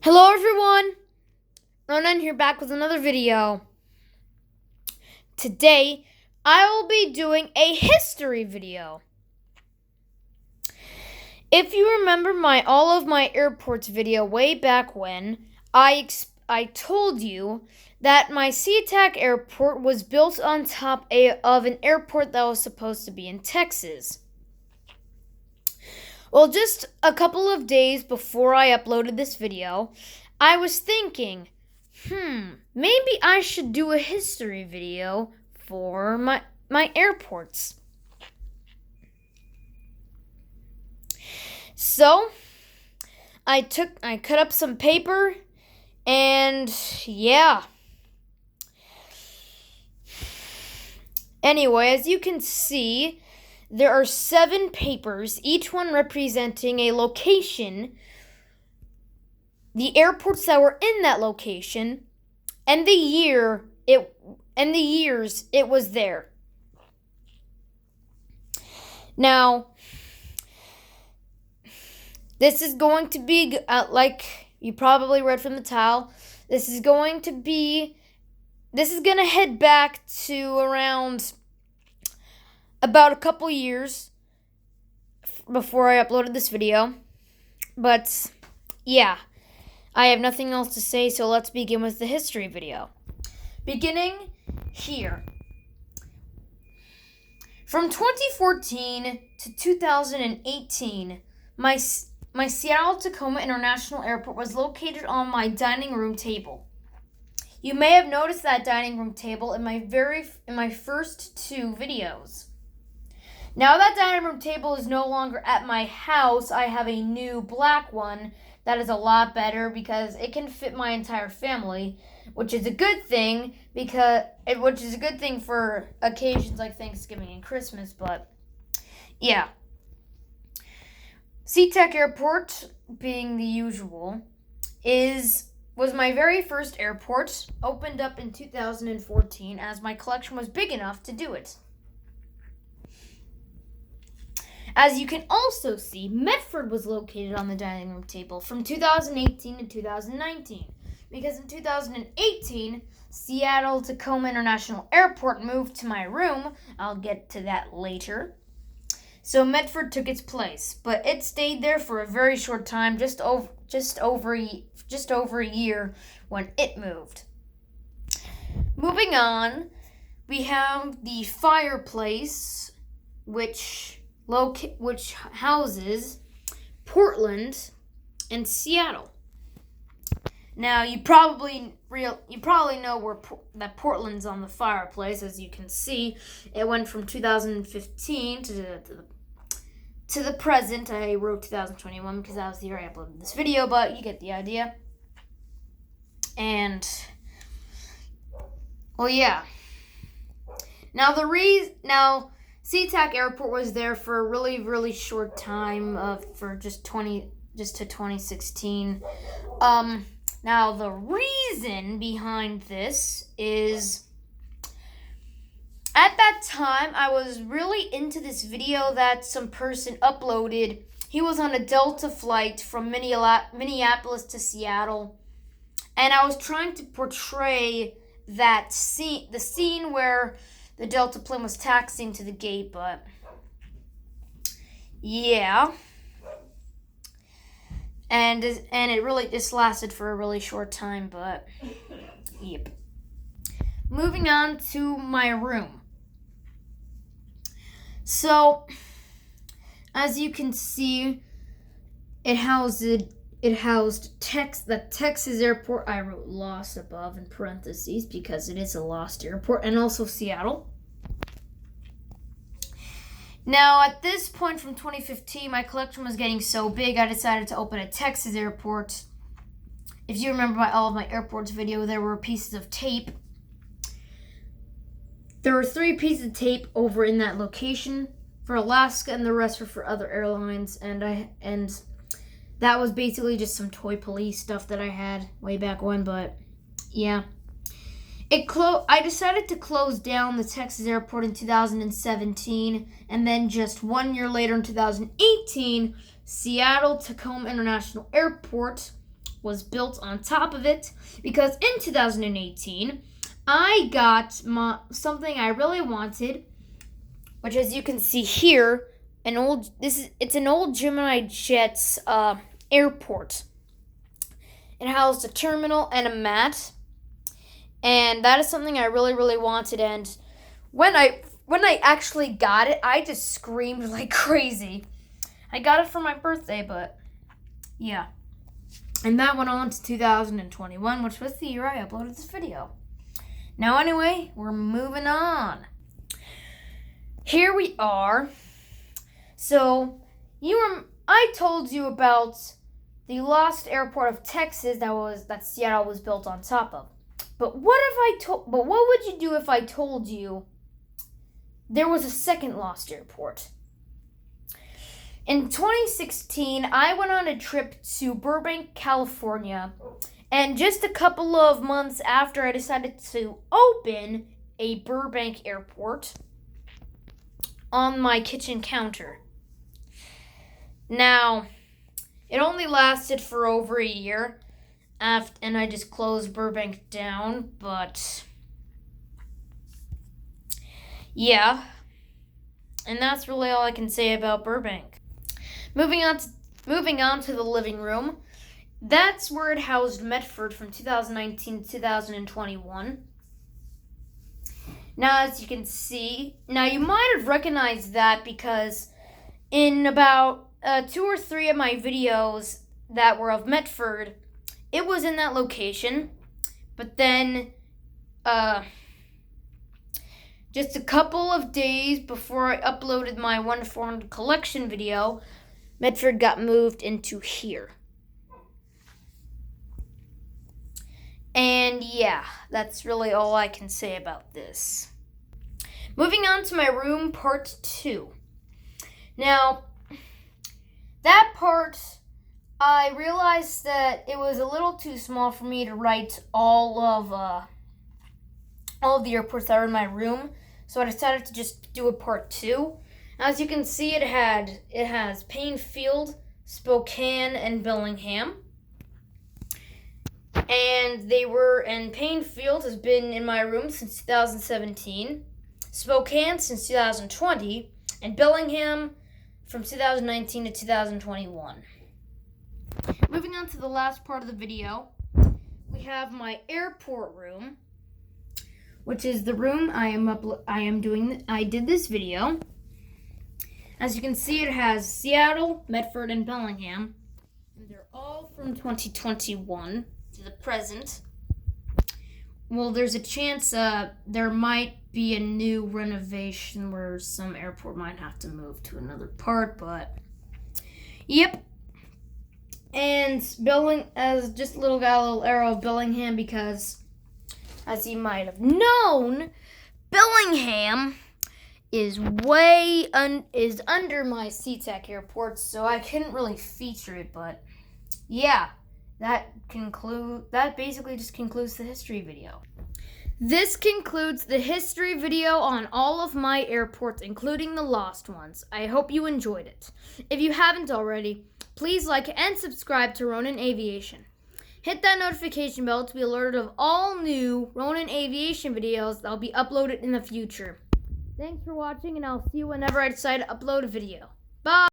Hello everyone, Ronan here back with another video. Today, I will be doing a history video. If you remember all of my airports video way back when, I told you that my SeaTac airport was built on top of an airport that was supposed to be in Texas. Well, just a couple of days before I uploaded this video, I was thinking, maybe I should do a history video for my airports. So, I cut up some paper, and yeah. Anyway, as you can see, there are 7 papers, each one representing a location, the airports that were in that location, and the years it was there. Now, this is going to be like you probably read from the title. This is going to head back to around about a couple years before I uploaded this video. But yeah, I have nothing else to say, so let's begin with the history video. Beginning here. From 2014 to 2018, my Seattle-Tacoma International Airport was located on my dining room table. You may have noticed that dining room table in my first 2 videos. Now that dining room table is no longer at my house, I have a new black one that is a lot better because it can fit my entire family, which is a good thing for occasions like Thanksgiving and Christmas. But yeah, SeaTac Airport, being the usual, was my very first airport. Opened up in 2014 as my collection was big enough to do it. As you can also see, Medford was located on the dining room table from 2018 to 2019. Because in 2018, Seattle-Tacoma International Airport moved to my room. I'll get to that later. So Medford took its place, but it stayed there for a very short time, just over a year when it moved. Moving on, we have the fireplace, which houses Portland and Seattle. Now you probably know that Portland's on the fireplace. As you can see, it went from 2015 to the present. I wrote 2021 because that was the year I uploaded this video, but you get the idea. And well, yeah. Now SeaTac Airport was there for a really, really short time, just to 2016. Now the reason behind this is, at that time, I was really into this video that some person uploaded. He was on a Delta flight from Minneapolis to Seattle, and I was trying to portray the scene where the Delta plane was taxiing to the gate, but yeah. And it really just lasted for a really short time, but yep. Moving on to my room. So, as you can see, it housed the Texas airport. I wrote lost above in parentheses because it is a lost airport, and also Seattle. Now, at this point from 2015, my collection was getting so big, I decided to open a Texas airport. If you remember all of my airports video, there were pieces of tape. There were 3 pieces of tape over in that location for Alaska, and the rest were for other airlines, and that was basically just some toy police stuff that I had way back when, but yeah. I decided to close down the Texas airport in 2017, and then just 1 year later in 2018, Seattle-Tacoma International Airport was built on top of it because in 2018, I got something I really wanted, which, as you can see here, it's an old Gemini Jets airport. It housed a terminal and a mat, and that is something I really, really wanted. And when I actually got it, I just screamed like crazy. I got it for my birthday, but yeah. And that went on to 2021, which was the year I uploaded this video. Now, anyway, we're moving on. Here we are. So, I told you about the lost airport of Texas that Seattle was built on top of. But what would you do if I told you there was a second lost airport? In 2016, I went on a trip to Burbank, California, and just a couple of months after I decided to open a Burbank airport on my kitchen counter. Now, it only lasted for over a year, and I just closed Burbank down, but yeah, and that's really all I can say about Burbank. Moving on to the living room. That's where it housed Medford from 2019 to 2021. Now, as you can see, you might have recognized that because in about 2 or 3 of my videos that were of Medford, it was in that location. But then, just a couple of days before I uploaded my 1-to-400 collection video, Medford got moved into here. And yeah, that's really all I can say about this. Moving on to my room part 2. Now, that part, I realized that it was a little too small for me to write all of the airports that were in my room, so I decided to just do a part 2. As you can see, it has Payne Field, Spokane, and Bellingham. And Payne Field has been in my room since 2017, Spokane since 2020, and Bellingham from 2019 to 2021. Moving on to the last part of the video, we have my airport room, which is the room I did this video. As you can see, it has Seattle, Medford, and Bellingham, and they're all from 2021 to the present. Well, there's a chance there might be a new renovation where some airport might have to move to another part, but yep. And as just a little arrow of Bellingham, because as you might have known, Bellingham is under my SeaTac airport, so I couldn't really feature it, but yeah, that basically just concludes the history video. This concludes the history video on all of my airports, including the lost ones. I hope you enjoyed it. If you haven't already, please like and subscribe to Ronin Aviation. Hit that notification bell to be alerted of all new Ronin Aviation videos that will be uploaded in the future. Thanks for watching, and I'll see you whenever I decide to upload a video. Bye!